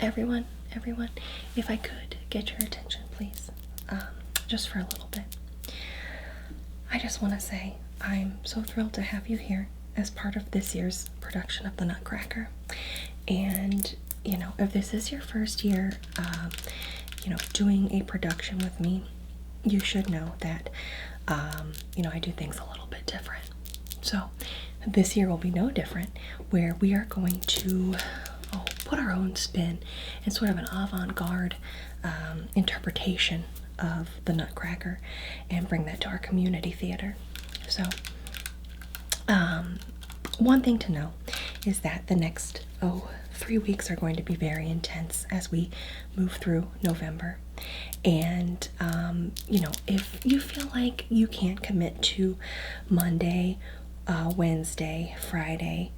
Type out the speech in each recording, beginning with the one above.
everyone, if I could get your attention, please, just for a little bit. I just want to say I'm so thrilled to have you here as part of this year's production of the Nutcracker. And, you know, if this is your first year, you know, doing a production with me, you should know that, you know, I do things a little bit different. So this year will be no different, where we are going to put our own spin and sort of an avant-garde interpretation of the Nutcracker and bring that to our community theater. So one thing to know is that the next 3 weeks are going to be very intense as we move through November. And you know, if you feel like you can't commit to Monday, Wednesday, Friday,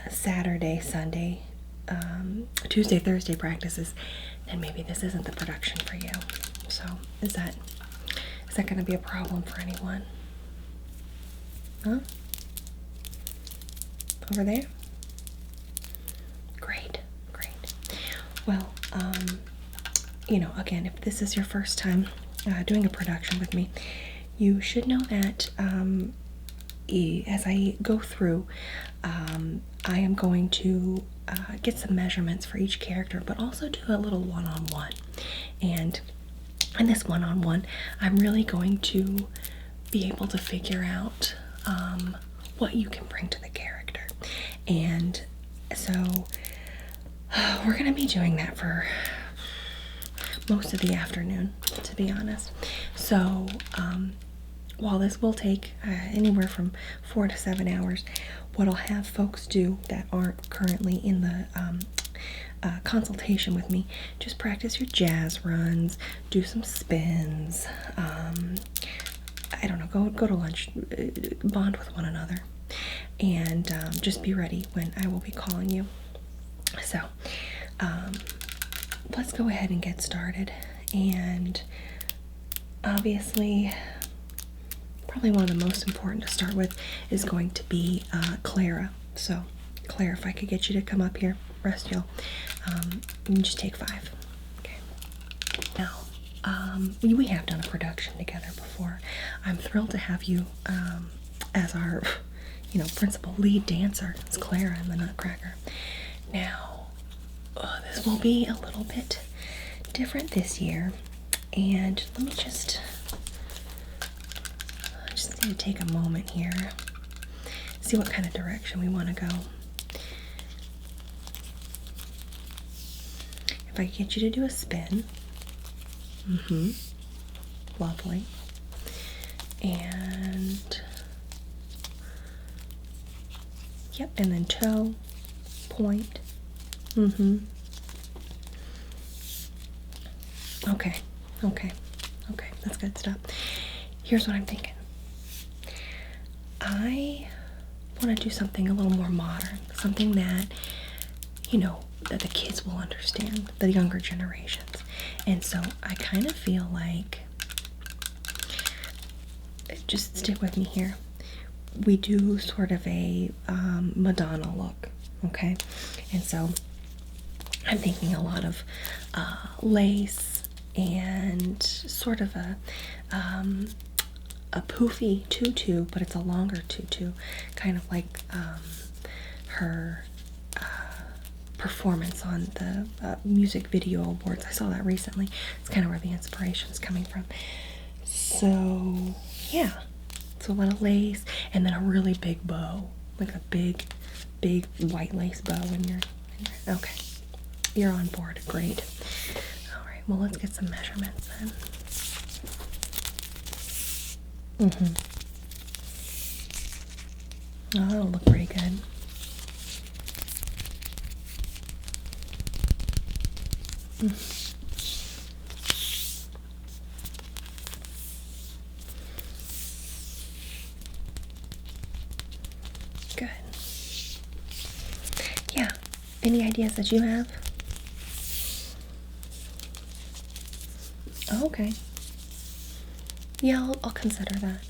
Saturday, Sunday, Tuesday, Thursday practices, then maybe this isn't the production for you. So is that going to be a problem for anyone? Huh? Over there? Great. Well, you know, again, if this is your first time doing a production with me, you should know that as I go through, I am going to get some measurements for each character, but also do a little one-on-one. And in this one-on-one, I'm really going to be able to figure out what you can bring to the character. And so we're going to be doing that for most of the afternoon, to be honest. So while this will take anywhere from 4 to 7 hours, what I'll have folks do that aren't currently in the consultation with me, just practice your jazz runs, do some spins, I don't know, go to lunch, bond with one another, and just be ready when I will be calling you. So let's go ahead and get started. And obviously, probably one of the most important to start with is going to be Clara. So Clara, if I could get you to come up here, rest y'all, you can just take 5. Okay. Now, we have done a production together before. I'm thrilled to have you as our, you know, principal lead dancer. It's Clara in the Nutcracker. Now, this will be a little bit different this year, and let me just need to take a moment here, see what kind of direction we want to go. If I get you to do a spin, lovely, and yep, and then toe, point, okay, that's good stuff. Here's what I'm thinking. I want to do something a little more modern, something that, you know, that the kids will understand, the younger generations. And so I kind of feel like, just stick with me here, we do sort of a Madonna look, okay? And so I'm thinking a lot of lace and sort of a poofy tutu, but it's a longer tutu, kind of like her performance on the music video awards. I saw that recently. It's kind of where the inspiration is coming from. So yeah, so a lot of lace, and then a really big bow, like a big white lace bow. Okay, you're on board. Great. All right, well, let's get some measurements then. Oh, that'll look pretty good. Good. Yeah. Any ideas that you have? Oh, okay. Yeah, I'll consider that.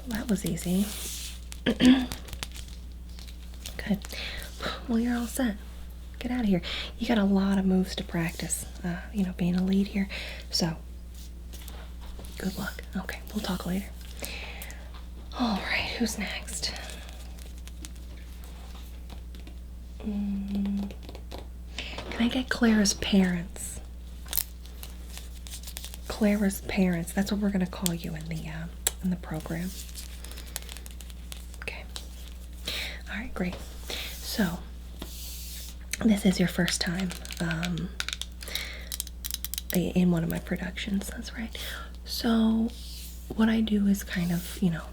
Well, that was easy. Good. Well, you're all set. Get out of here. You got a lot of moves to practice, you know, being a lead here. So, good luck. Okay, we'll talk later. All right, who's next? Can I get Clara's parents? Clara's parents. That's what we're gonna call you in the program. Okay. All right, great. So this is your first time in one of my productions. That's right. So what I do is kind of, you know,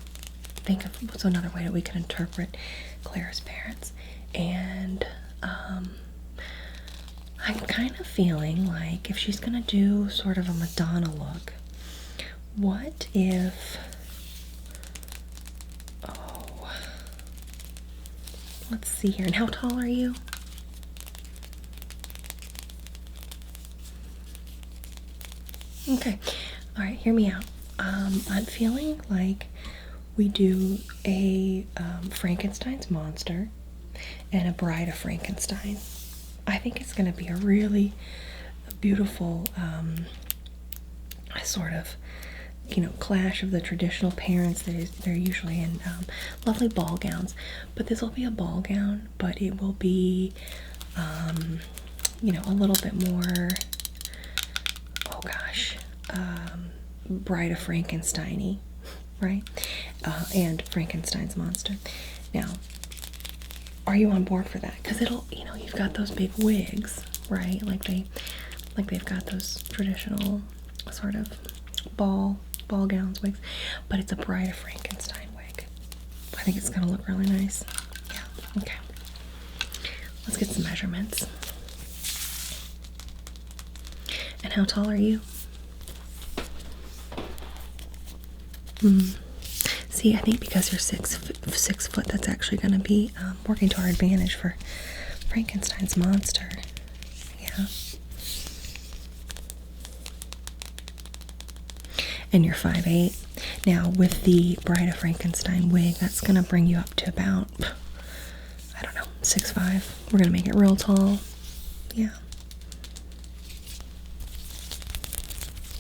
think of what's another way that we can interpret Clara's parents. And I'm kind of feeling like if she's gonna do sort of a Madonna look, what if, oh, let's see here. And how tall are you? Okay, all right, hear me out. I'm feeling like we do a Frankenstein's monster and a Bride of Frankenstein. I think it's going to be a really beautiful sort of, you know, clash of the traditional parents. They're usually in lovely ball gowns, but this will be a ball gown, but it will be, you know, a little bit more, oh gosh, Bride of Frankenstein-y, right? And Frankenstein's monster. Now, are you on board for that? Because it'll, you know, you've got those big wigs, right? Like they've got those traditional sort of ball gowns wigs, but it's a Bride of Frankenstein wig. I think it's gonna look really nice. Yeah. Okay. Let's get some measurements. And how tall are you? See, I think because you're 6 foot, that's actually going to be working to our advantage for Frankenstein's monster. Yeah. And you're 5'8". Now, with the Bride of Frankenstein wig, that's going to bring you up to about, I don't know, 6'5". We're going to make it real tall. Yeah.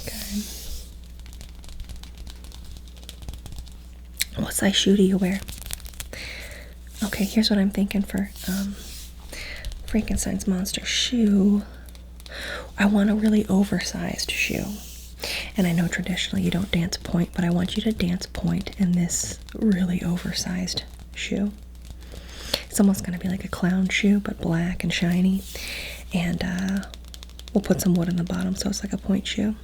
Okay. What size shoe do you wear? Okay, here's what I'm thinking for Frankenstein's monster shoe. I want a really oversized shoe. And I know traditionally you don't dance point, but I want you to dance point in this really oversized shoe. It's almost going to be like a clown shoe, but black and shiny. And we'll put some wood on the bottom so it's like a point shoe.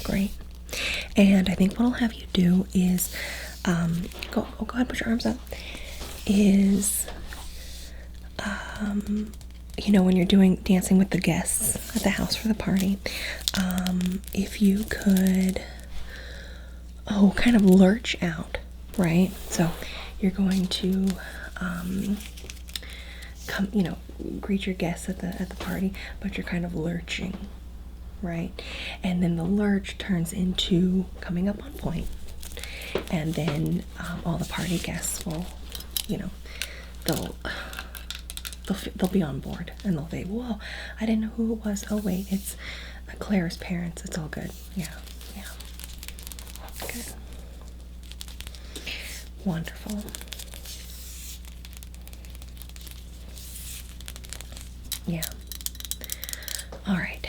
Great. And I think what I'll have you do is go ahead, put your arms up. Is you know, when you're dancing with the guests at the house for the party, if you could kind of lurch out, right? So you're going to come, you know, greet your guests at the party, but you're kind of lurching, right? And then the lurch turns into coming up on point, and then all the party guests will, you know, they'll be on board, and they'll say, "Whoa, I didn't know who it was. Oh wait, it's Claire's parents. It's all good." Yeah. Good. Wonderful. Yeah. All right.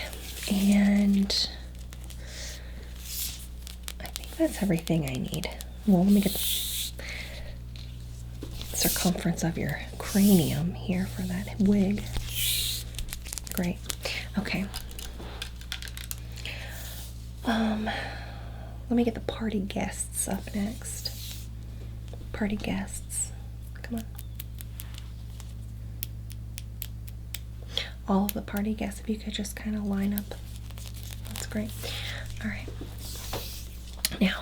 And I think that's everything I need. Well, let me get the circumference of your cranium here for that wig. Great. Okay. Let me get the party guests up next. Party guests. Come on. All of the party guests, if you could just kind of line up. That's great. All right. Now,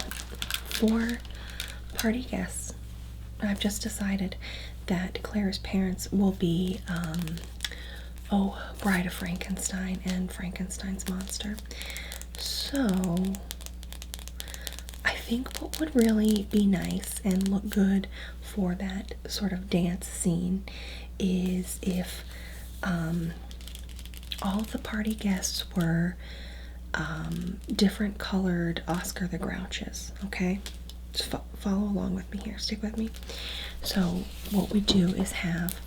for party guests, I've just decided that Claire's parents will be, Bride of Frankenstein and Frankenstein's monster. So, I think what would really be nice and look good for that sort of dance scene is if all of the party guests were different colored Oscar the Grouches, okay? Just follow along with me here, stick with me. So what we do is have,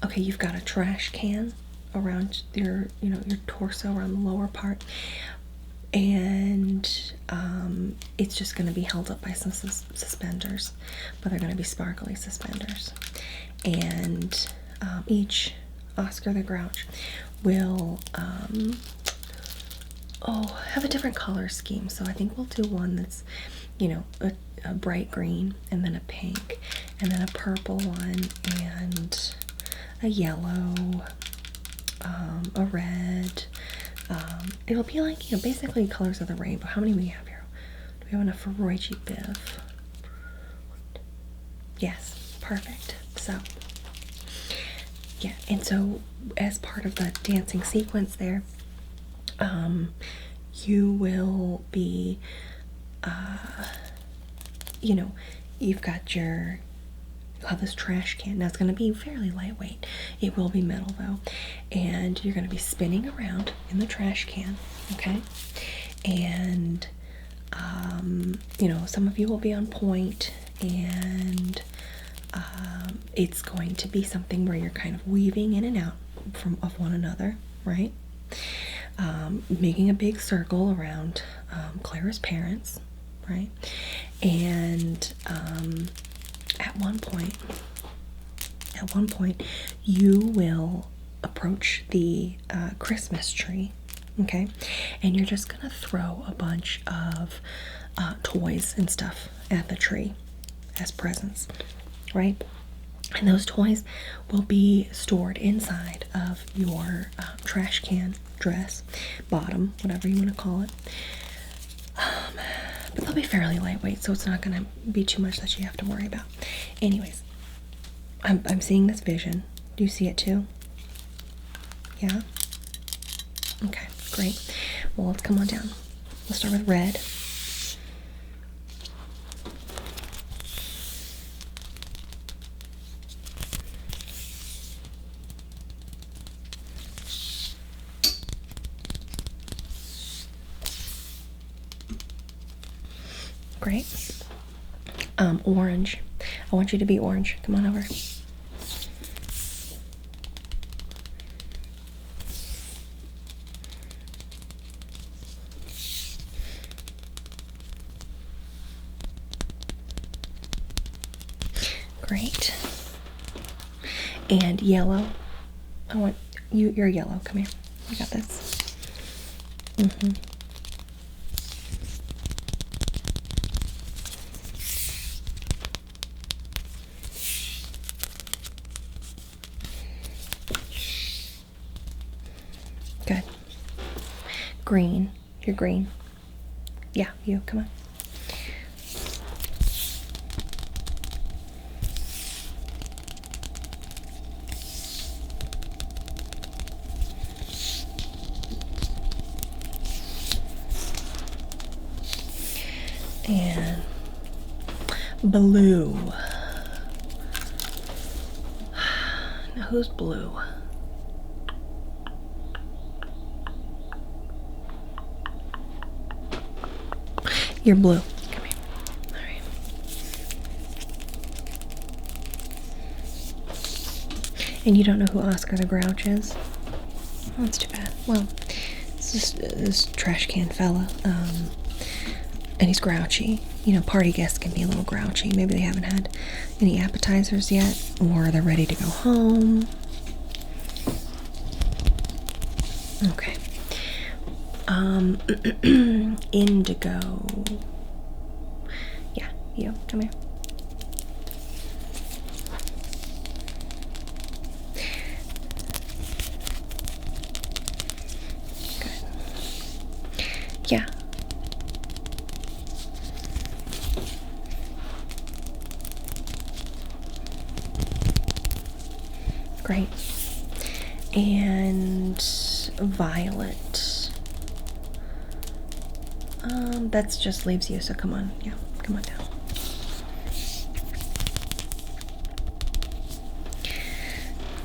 okay, you've got a trash can around your, your torso, around the lower part, and it's just going to be held up by some suspenders, but they're going to be sparkly suspenders. And each Oscar the Grouch will have a different color scheme. So I think we'll do one that's, a bright green, and then a pink, and then a purple one, and a yellow, a red. It'll be like, basically colors of the rainbow. How many do we have here? Do we have enough for Roy G. Biv? Yes, perfect. So, yeah, and so as part of the dancing sequence there, you will be, you've got you'll have this trash can. Now it's going to be fairly lightweight. It will be metal though. And you're going to be spinning around in the trash can, okay? And, some of you will be on point, and it's going to be something where you're kind of weaving in and out of one another, right? Making a big circle around Clara's parents, right? And at one point, you will approach the Christmas tree, okay? And you're just gonna throw a bunch of toys and stuff at the tree as presents, right? And those toys will be stored inside of your trash can dress, bottom, whatever you want to call it. But they'll be fairly lightweight, so it's not going to be too much that you have to worry about. Anyways, I'm seeing this vision. Do you see it too? Yeah? Okay, great. Well, let's come on down. We'll start with red. Great. Orange. I want you to be orange. Come on over. Great. And yellow. I want you. You're yellow. Come here. You got this. Good. Green. You're green. Yeah, you. Come on. And blue. Now who's blue? You're blue. Come here. All right. And you don't know who Oscar the Grouch is? Oh, that's too bad. Well, it's just this trash can fella. And he's grouchy. Party guests can be a little grouchy. Maybe they haven't had any appetizers yet, or they're ready to go home. Okay. Indigo. Yeah, you. Come here. Good. Yeah. Great. And violet. That's just leaves you, so come on, yeah, come on down.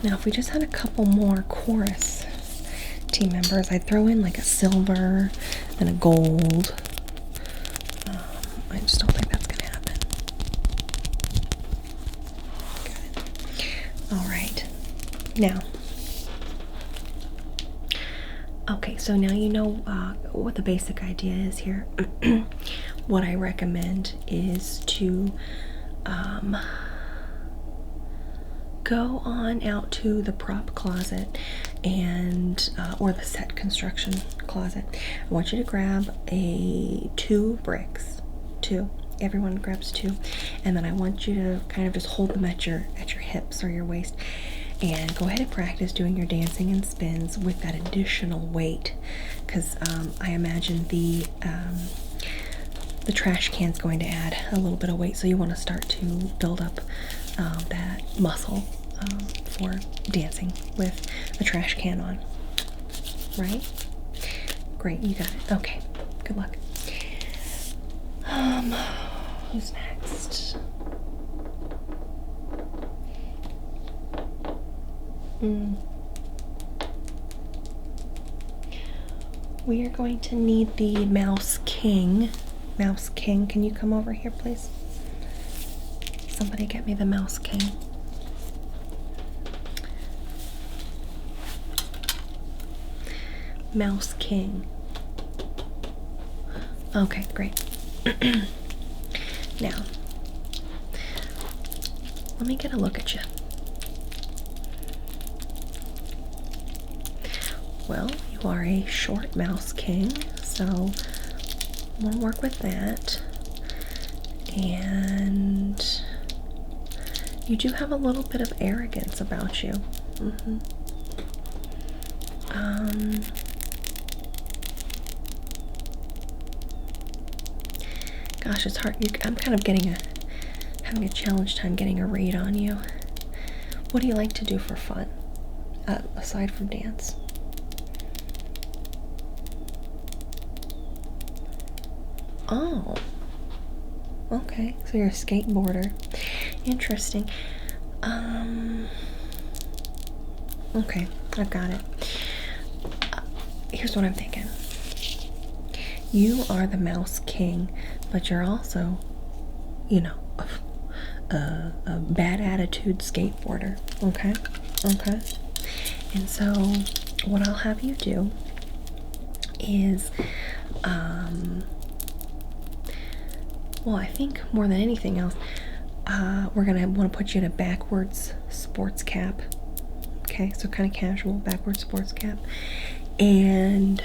Now, if we just had a couple more chorus team members, I'd throw in like a silver and a gold. I just don't think that's gonna happen. Good. All right. Now, okay, so now you know what the basic idea is here. What I recommend is to go on out to the prop closet and or the set construction closet. I want you to grab two bricks, everyone grabs two, and then I want you to kind of just hold them at your hips or your waist, and go ahead and practice doing your dancing and spins with that additional weight, because I imagine the trash can's going to add a little bit of weight, so you want to start to build up that muscle for dancing with the trash can on. Right? Great, you got it. Okay, good luck. Who's next? We are going to need the Mouse King. Mouse King, can you come over here, please? Somebody get me the Mouse King. Mouse King. Okay, great. Now, let me get a look at you. Well, you are a short Mouse King, so we'll work with that. And you do have a little bit of arrogance about you. Gosh, it's hard. I'm kind of having a challenge time getting a read on you. What do you like to do for fun, aside from dance? Oh, okay. So you're a skateboarder. Interesting. Okay, I've got it. Here's what I'm thinking. You are the Mouse King, but you're also, you know, a bad attitude skateboarder. Okay? Okay. And so what I'll have you do is, well, I think more than anything else, we're gonna want to put you in a backwards sports cap. Okay, so kind of casual backwards sports cap. And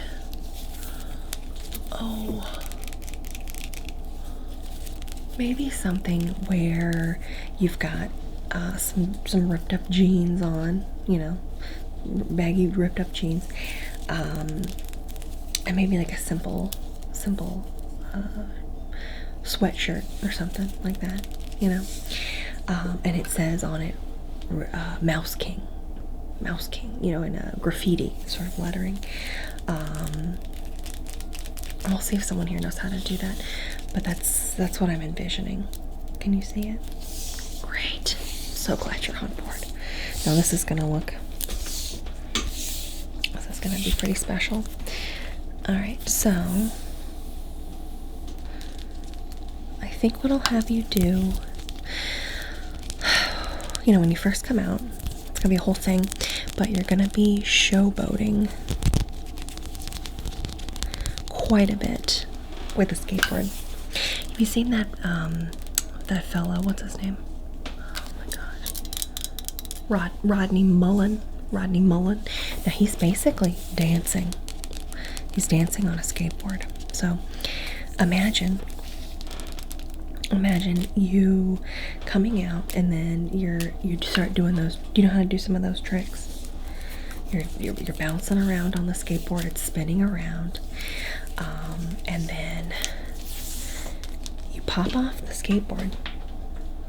maybe something where you've got some ripped up jeans on, you know, baggy ripped up jeans, and maybe like a simple sweatshirt or something like that, you know, and it says on it Mouse King, you know, in a graffiti sort of lettering. I'll see if someone here knows how to do that, but that's what I'm envisioning. Can you see it? Great. So glad you're on board. Now this is gonna be pretty special. All right, so I think what I'll have you do, you know, when you first come out, it's gonna be a whole thing, but you're gonna be showboating quite a bit with a skateboard. Have you seen that fellow, what's his name? Oh my gosh. Rodney Mullen. Now he's basically dancing. He's dancing on a skateboard. So imagine you coming out, and then you start doing those. Do you know how to do some of those tricks? You're bouncing around on the skateboard. It's spinning around, and then you pop off the skateboard.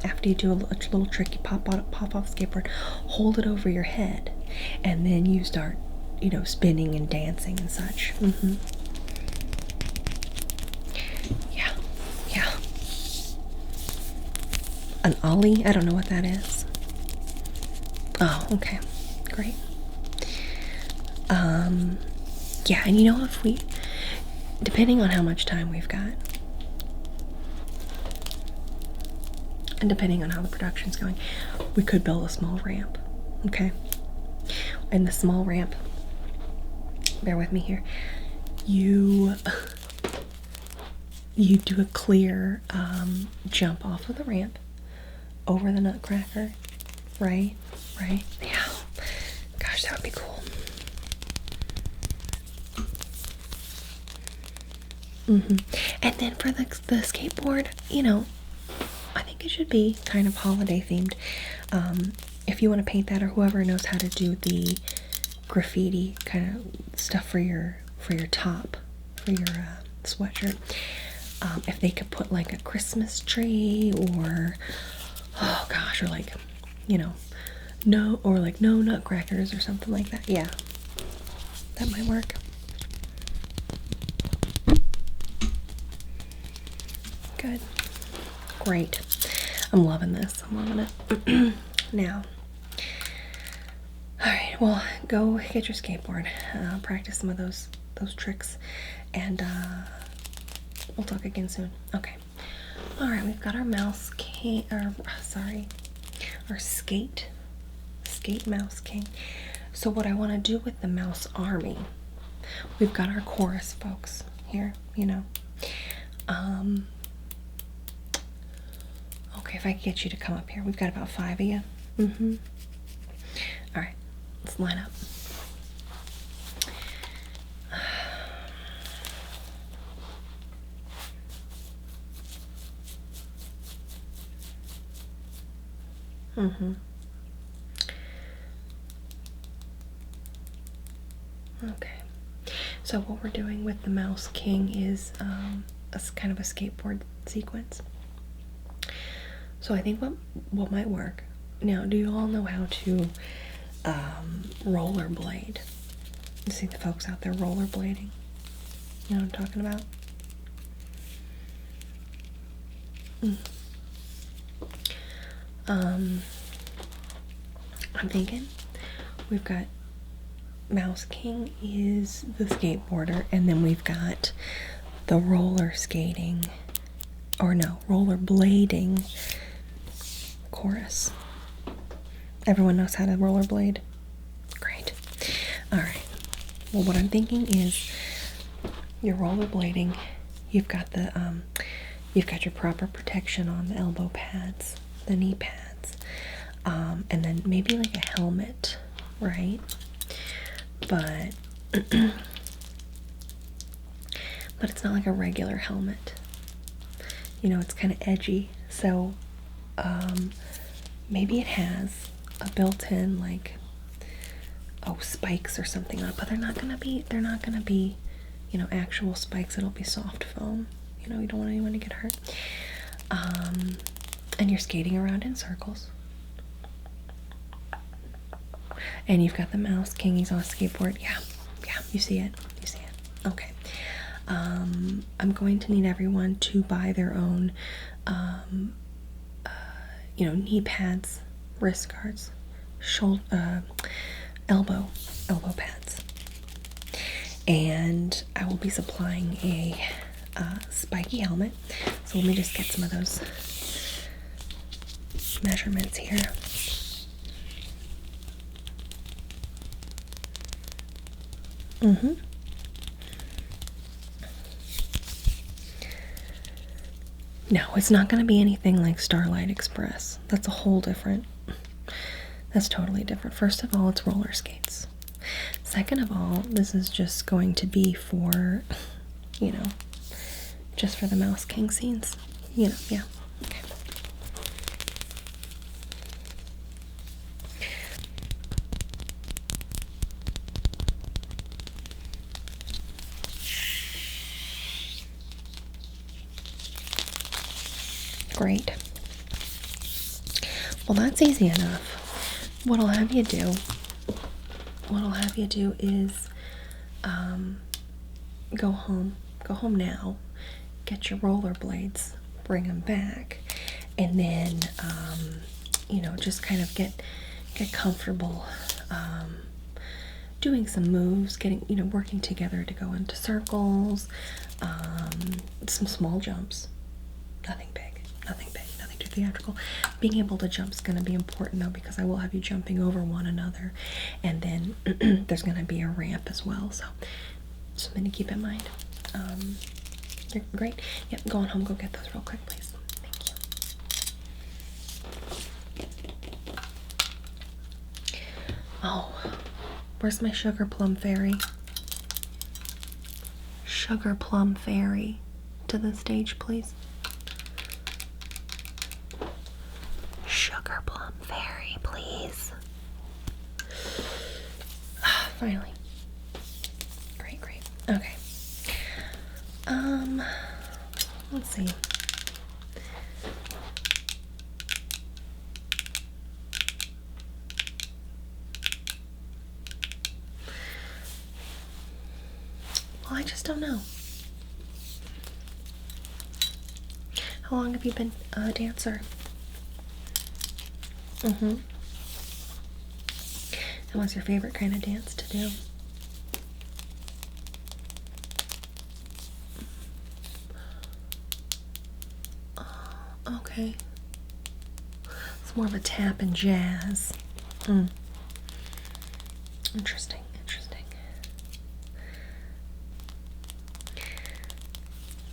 After you do a little trick, you pop off the skateboard, hold it over your head, and then you start, you know, spinning and dancing and such. An ollie? I don't know what that is. Oh, okay. Great. Yeah, and you know, if we, depending on how much time we've got, and depending on how the production's going, we could build a small ramp, okay? And the small ramp, bear with me here, you do a clear jump off of the ramp over the Nutcracker, right? Yeah. Gosh, that would be cool. And then for the skateboard, you know, I think it should be kind of holiday themed. If you want to paint that, or whoever knows how to do the graffiti kind of stuff for your top, for your sweatshirt, if they could put like a Christmas tree, or oh gosh, or like, you know, no nutcrackers or something like that. Yeah, that might work. Good. Great. I'm loving this. I'm loving it. Now, alright, well, go get your skateboard. Practice some of those tricks, and we'll talk again soon. Okay. Alright, we've got our mouse king, our skate mouse king. So what I want to do with the mouse army, we've got our chorus folks here, you know. Okay, if I could get you to come up here. We've got about 5 of you. Alright, let's line up. Okay, so what we're doing with the Mouse King is a kind of a skateboard sequence. So I think what might work. Now, do you all know how to rollerblade? You see the folks out there rollerblading? You know what I'm talking about? I'm thinking we've got Mouse King is the skateboarder, and then we've got the roller skating, or no, rollerblading chorus. Everyone knows how to rollerblade? Great. Alright. Well, what I'm thinking is you're rollerblading, you've got your proper protection on the elbow pads, the knee pads, and then maybe like a helmet, right? But but it's not like a regular helmet. You know, it's kind of edgy, so maybe it has a built-in like spikes or something on it, but they're not gonna be you know, actual spikes. It'll be soft foam. You know, you don't want anyone to get hurt. And you're skating around in circles. And you've got the Mouse King, he's on a skateboard. Yeah, you see it. Okay. I'm going to need everyone to buy their own, you know, knee pads, wrist guards, shoulder, elbow pads. And I will be supplying a spiky helmet. So let me just get some of those measurements here. No, it's not going to be anything like Starlight Express. That's a whole different, that's totally different. First of all, it's roller skates. Second of all, this is just going to be for, you know, just for the Mouse King scenes. You know, yeah. Okay. Great. Well, that's easy enough. What I'll have you do is go home now, get your rollerblades, bring them back, and then you know, just kind of get comfortable doing some moves, getting, you know, working together to go into circles, some small jumps, nothing big, nothing too theatrical. Being able to jump is going to be important though, because I will have you jumping over one another, and then there's going to be a ramp as well, so something to keep in mind. You're great. Yep, go on home, go get those real quick, please. Thank you. Oh, where's my sugar plum fairy? Sugar plum fairy, to the stage, please. Sugar plum fairy, please. Finally. Great, great. Okay. Let's see. Well, I just don't know. How long have you been a dancer? And what's your favorite kind of dance to do? Okay. It's more of a tap and jazz. Interesting, interesting.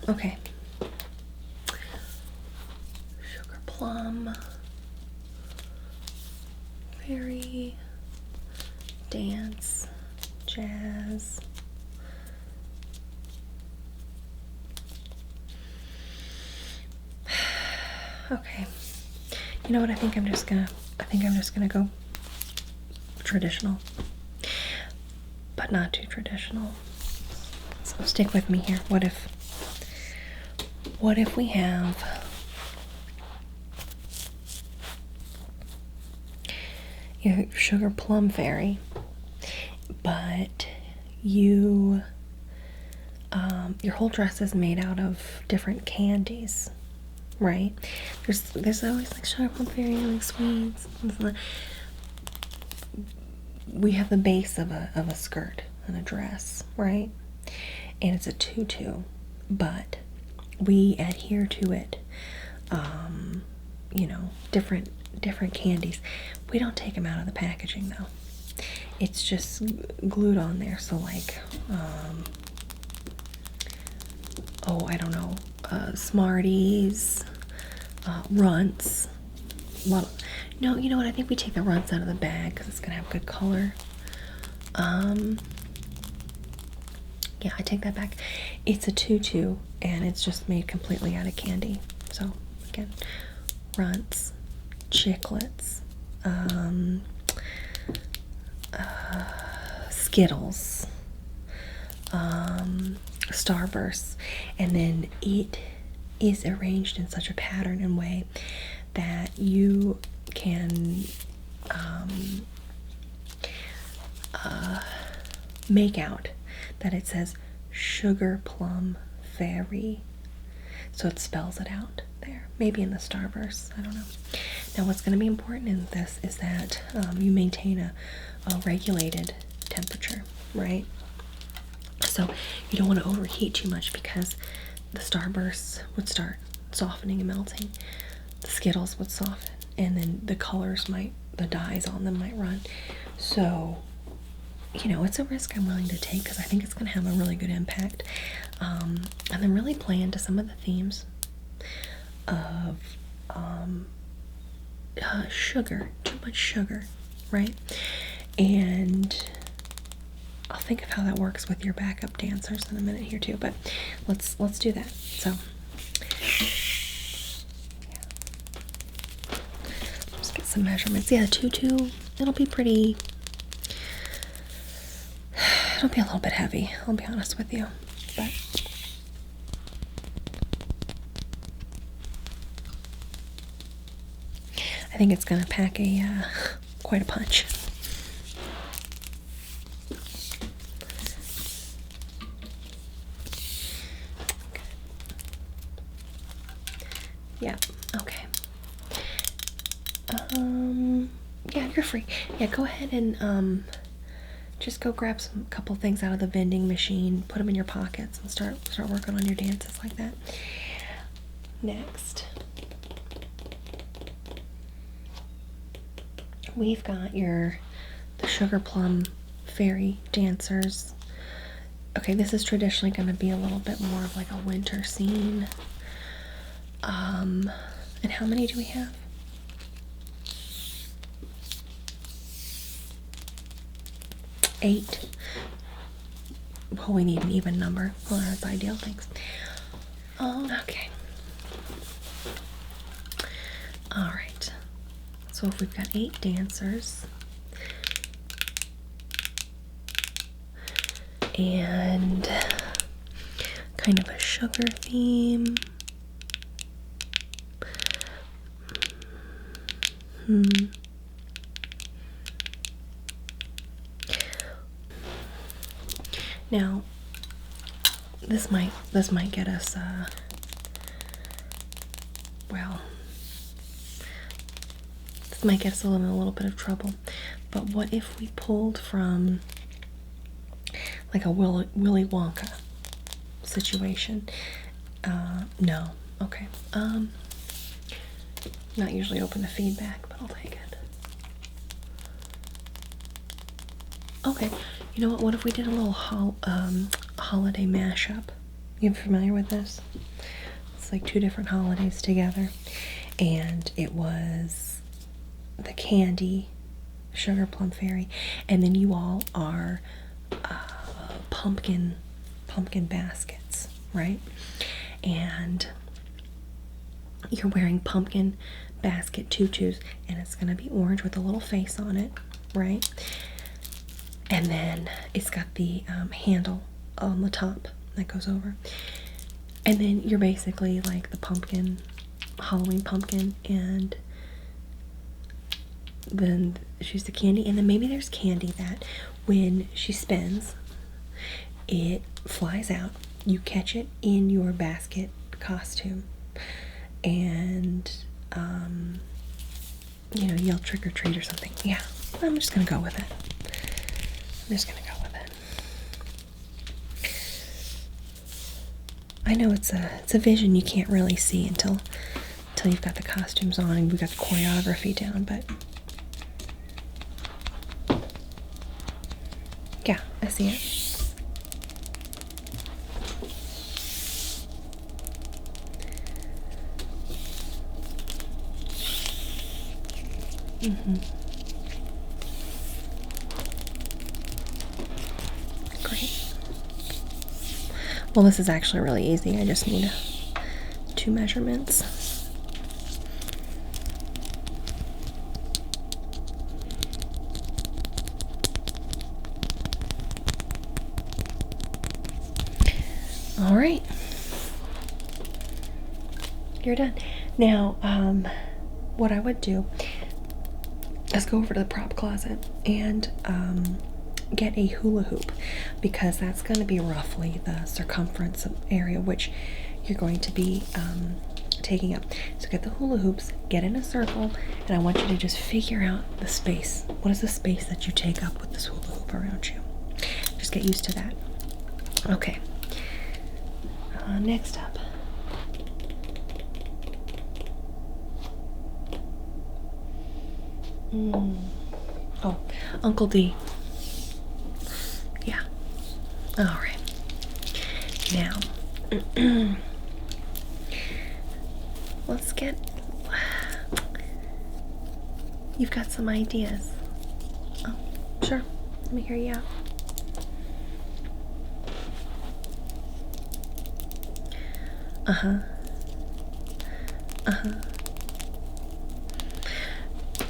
Okay. Sugar plum. Fairy. Dance. Jazz. Okay. You know what? I think I'm just gonna go traditional, but not too traditional. So stick with me here. What if we have your sugar plum fairy, but you your whole dress is made out of different candies, right? There's always like sugar plum fairy, like sweets. We have the base of a skirt and a dress, right? And it's a tutu, but we adhere to it. You know, different candies. We don't take them out of the packaging though. It's just glued on there. So like, oh, I don't know, Smarties, Runts. No, you know what? I think we take the Runts out of the bag because it's gonna have good color. Yeah, I take that back. It's a tutu, and it's just made completely out of candy. So again, Runts, Chiclets, Skittles, Starbursts, and then it is arranged in such a pattern and way that you can make out that it says sugar plum fairy. So it spells it out there, maybe in the Starburst, I don't know. Now what's going to be important in this is that you maintain a regulated temperature, right? So you don't want to overheat too much because the Starbursts would start softening and melting. The Skittles would soften, and then the colors the dyes on them might run. So, you know, it's a risk I'm willing to take because I think it's going to have a really good impact. And then really play into some of the themes of sugar, too much sugar, right? And I'll think of how that works with your backup dancers in a minute here too, but let's do that. So yeah. Just get some measurements. Yeah, the tutu, it'll be a little bit heavy, I'll be honest with you, but I think it's gonna pack quite a punch. Yeah, okay. Yeah, you're free. Yeah, go ahead and just go grab some couple things out of the vending machine, put them in your pockets, and start working on your dances like that. Next, we've got the Sugar Plum Fairy dancers. Okay, this is traditionally going to be a little bit more of like a winter scene. And how many do we have? 8. Well, we need an even number. Well, that's ideal, thanks. Okay. Alright. So if we've got 8 dancers, and kind of a sugar theme. Now, this might get us, well, this might get us in a little bit of trouble. But what if we pulled from like a Willy Wonka situation? No. Okay. Not usually open to feedback, but I'll take it. Okay. You know what? What if we did a little holiday mashup? You familiar with this? It's like 2 different holidays together, and it was the candy Sugar Plum Fairy, and then you all are pumpkin baskets, right? And you're wearing pumpkin basket tutus, and it's gonna be orange with a little face on it, right? And then it's got the handle on the top that goes over. And then you're basically like the pumpkin, Halloween pumpkin, and then she's the candy. And then maybe there's candy that when she spins, it flies out. You catch it in your basket costume, and you know, yell trick or treat or something. Yeah, I'm just gonna go with it. I know it's a vision you can't really see until you've got the costumes on and we've got the choreography down, but yeah, I see it. Great. Well, this is actually really easy. I just need 2 measurements. All right. You're done. Now, what I would do, let's go over to the prop closet and get a hula hoop, because that's going to be roughly the circumference area which you're going to be taking up. So get the hula hoops, get in a circle, and I want you to just figure out the space. What is the space that you take up with this hula hoop around you? Just get used to that. Okay. Next up. Oh, Uncle D. Yeah. All right. Now, let's get. You've got some ideas. Oh, sure. Let me hear you out.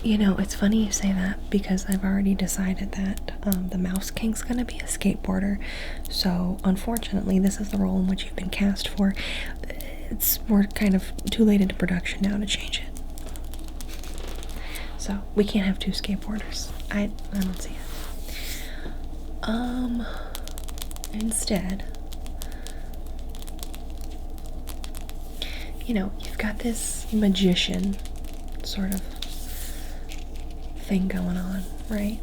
You know, it's funny you say that, because I've already decided that the Mouse King's gonna be a skateboarder. So, unfortunately, this is the role in which you've been cast for. We're kind of too late into production now to change it. So, we can't have 2 skateboarders. I don't see it. Instead, you know, you've got this magician sort of thing going on, right?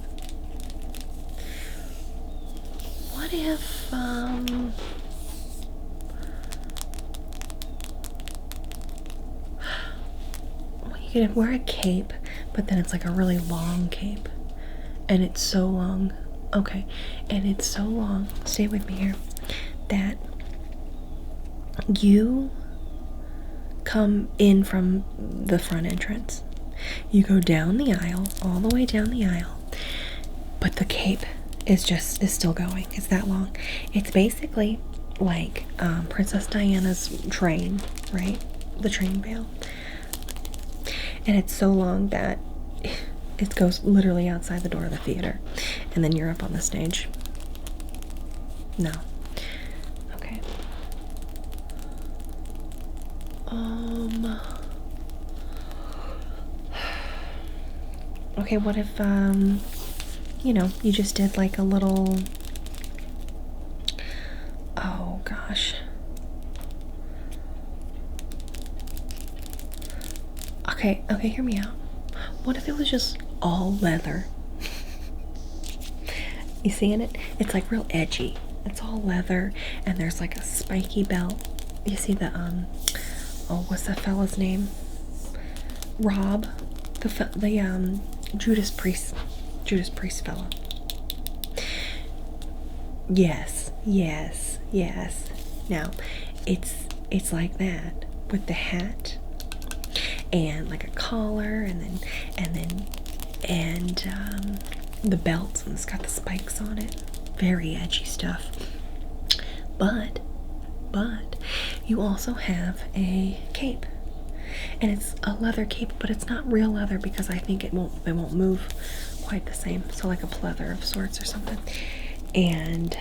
What if, well, you could wear a cape, but then it's like a really long cape. And it's so long. Okay. And it's so long. Stay with me here. That you come in from the front entrance. You go down the aisle, all the way down the aisle. But the cape is still going. It's that long. It's basically like Princess Diana's train, right? The train veil. And it's so long that it goes literally outside the door of the theater. And then you're up on the stage. No. Okay. Okay, what if, you know, you just did like a little, oh gosh. Okay, hear me out. What if it was just all leather? You seeing it? It's like real edgy. It's all leather, and there's like a spiky belt. You see the, oh, what's that fella's name? Rob, the Judas Priest fella. Yes. Now, it's like that with the hat and like a collar, and the belt, and it's got the spikes on it. Very edgy stuff. But you also have a cape. And it's a leather cape, but it's not real leather because I think it won't move quite the same. So like a pleather of sorts or something. And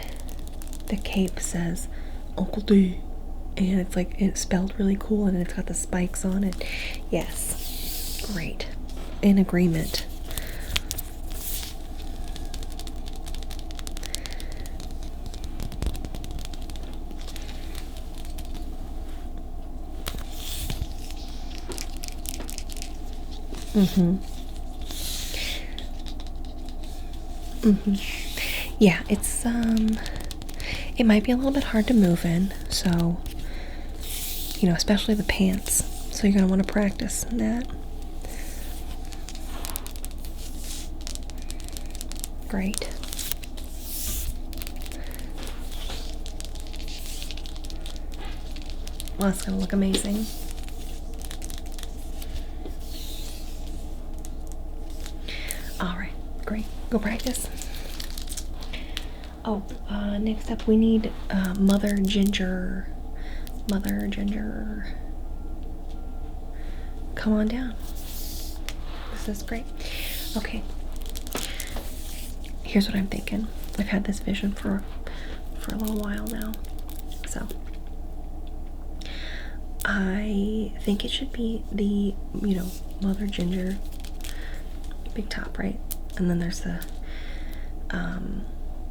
the cape says Uncle D. And it's like, it's spelled really cool, and it's got the spikes on it. Yes. Great. In agreement. Yeah, it's it might be a little bit hard to move in, so, you know, especially the pants. So you're gonna want to practice that. Great. Well, that's gonna look amazing. Alright, great. Go practice. Oh, next up we need Mother Ginger. Mother Ginger. Come on down. This is great. Okay. Here's what I'm thinking. I've had this vision for a little while now. So I think it should be the, you know, Mother Ginger big top, right? And then there's the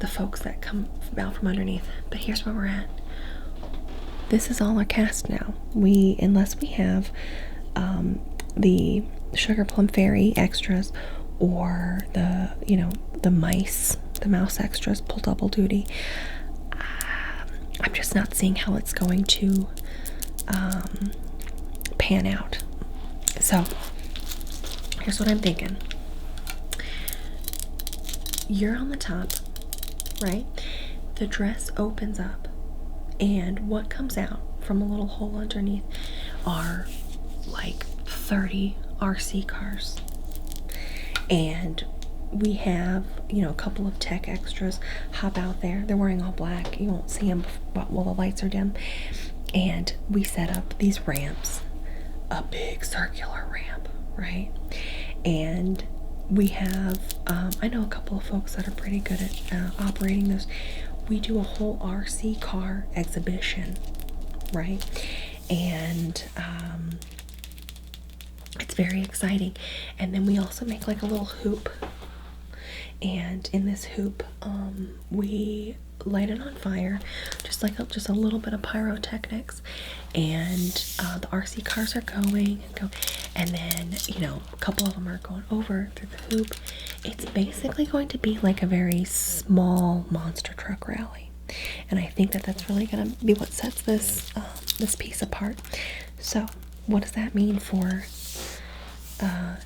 folks that come out from underneath. But here's where we're at. This is all our cast now. Unless we have the Sugar Plum Fairy extras, or the, you know, the mouse extras pull double duty. I'm just not seeing how it's going to pan out. So here's what I'm thinking. You're on the top, right? The dress opens up, and what comes out from a little hole underneath are like 30 RC cars. And we have, you know, a couple of tech extras hop out there. They're wearing all black. You won't see them while the lights are dim. And we set up these ramps, a big circular ramp, right? And we have, I know a couple of folks that are pretty good at operating those. We do a whole RC car exhibition, right? And it's very exciting. And then we also make like a little hoop, and in this hoop we light it on fire, just like just a little bit of pyrotechnics, and the RC cars are going and then, you know, a couple of them are going over through the hoop. It's basically going to be like a very small monster truck rally, and I think that that's really gonna be what sets this this piece apart. So what does that mean for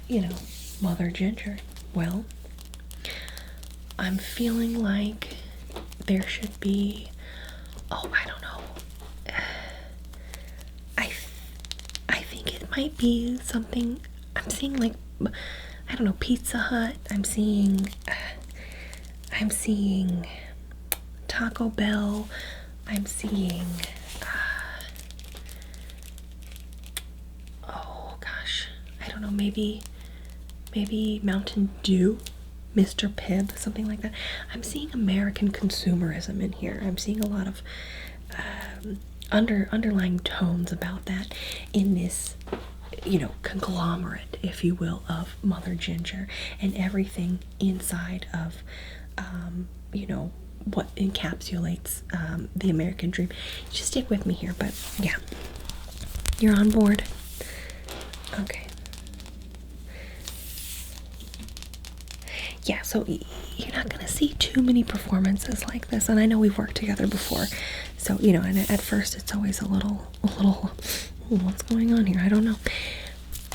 you know, Mother Ginger? Well, I'm feeling like there should be, oh, I don't know. I think it might be something. I'm seeing like, I don't know, Pizza Hut. I'm seeing Taco Bell. I'm seeing oh gosh, I don't know, maybe Mountain Dew, Mr. Pibb, something like that. I'm seeing American consumerism in here. I'm seeing a lot of underlying tones about that in this, you know, conglomerate, if you will, of Mother Ginger and everything inside of, you know, what encapsulates the American dream. Just stick with me here, but yeah, you're on board. Okay. Yeah, so you're not gonna see too many performances like this, and I know we've worked together before, so, you know, and at first it's always a little, what's going on here? I don't know.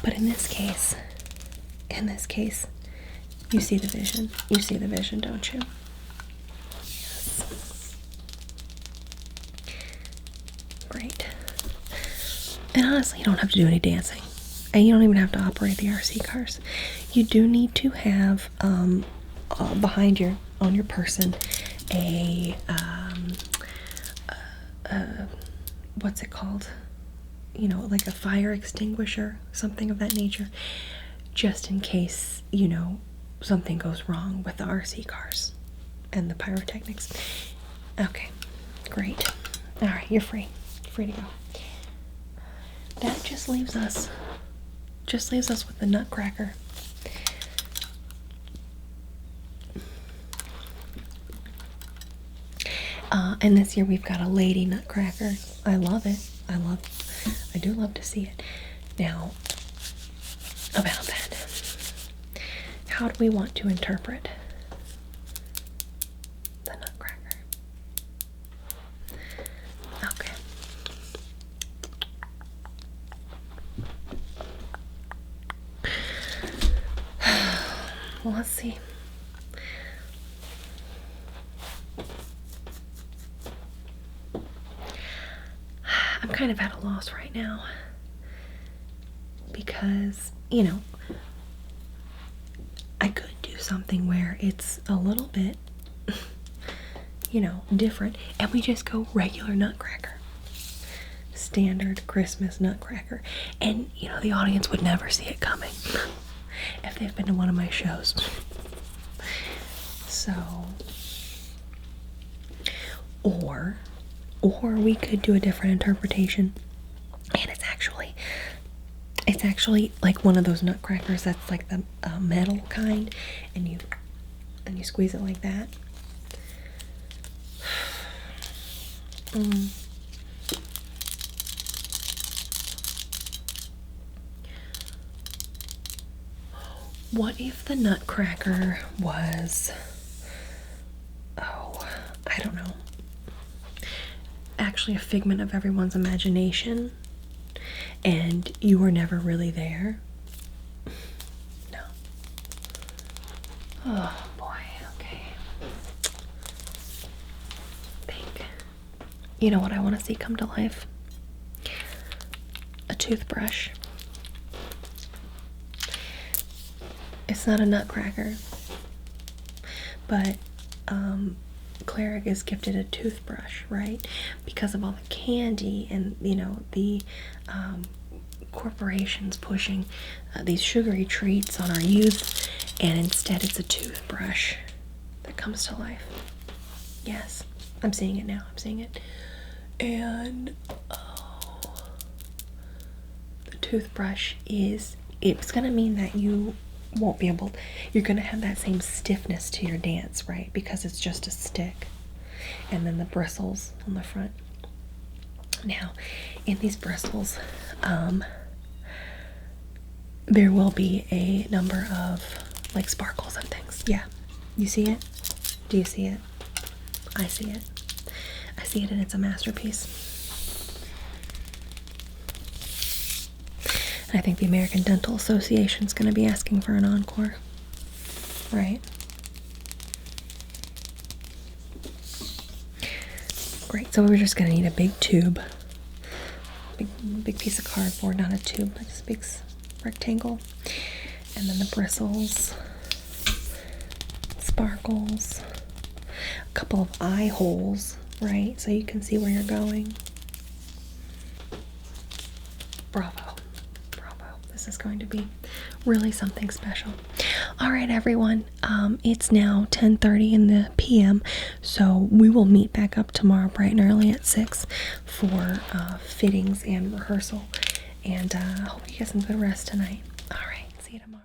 But in this case, you see the vision. You see the vision, don't you? Yes. Great. And honestly, you don't have to do any dancing. And you don't even have to operate the RC cars. You do need to have behind on your person a what's it called? You know, like a fire extinguisher, something of that nature, just in case, you know, something goes wrong with the RC cars and the pyrotechnics. Okay, great. All right, you're free to go. That just leaves us with the Nutcracker. And this year we've got a lady Nutcracker. I love it. I do love to see it. Now, about that, how do we want to interpret the Nutcracker? Okay. Well, let's see. I'm kind of at a loss right now because, you know, I could do something where it's a little bit, you know, different, and we just go regular Nutcracker. Standard Christmas Nutcracker. And, you know, the audience would never see it coming if they've been to one of my shows. So, or we could do a different interpretation, and it's actually like one of those Nutcrackers that's like the metal kind, and you squeeze it like that. What if the Nutcracker was, oh, I don't know, actually a figment of everyone's imagination, and you were never really there? No. Oh boy, okay. Think. You know what I want to see come to life? A toothbrush. It's not a Nutcracker, but Cleric is gifted a toothbrush, right? Because of all the candy and, you know, the corporations pushing these sugary treats on our youth, and instead it's a toothbrush that comes to life. Yes, I'm seeing it now. I'm seeing it. And the toothbrush it's gonna mean that you won't be you're gonna have that same stiffness to your dance, right? Because it's just a stick. and then the bristles on the front. Now, in these bristles, there will be a number of like sparkles and things. Yeah, you see it? Do you see it? I see it. I see it, and it's a masterpiece. And I think the American Dental Association is going to be asking for an encore, right? Great, so we're just going to need a big tube, big piece of cardboard, not a tube, but just a big rectangle, and then the bristles, sparkles, a couple of eye holes, right, so you can see where you're going. Bravo. This is going to be really something special. All right, everyone. It's now 10:30 in the p.m., so we will meet back up tomorrow bright and early at 6 for fittings and rehearsal. And I hope you get some good rest tonight. All right, see you tomorrow.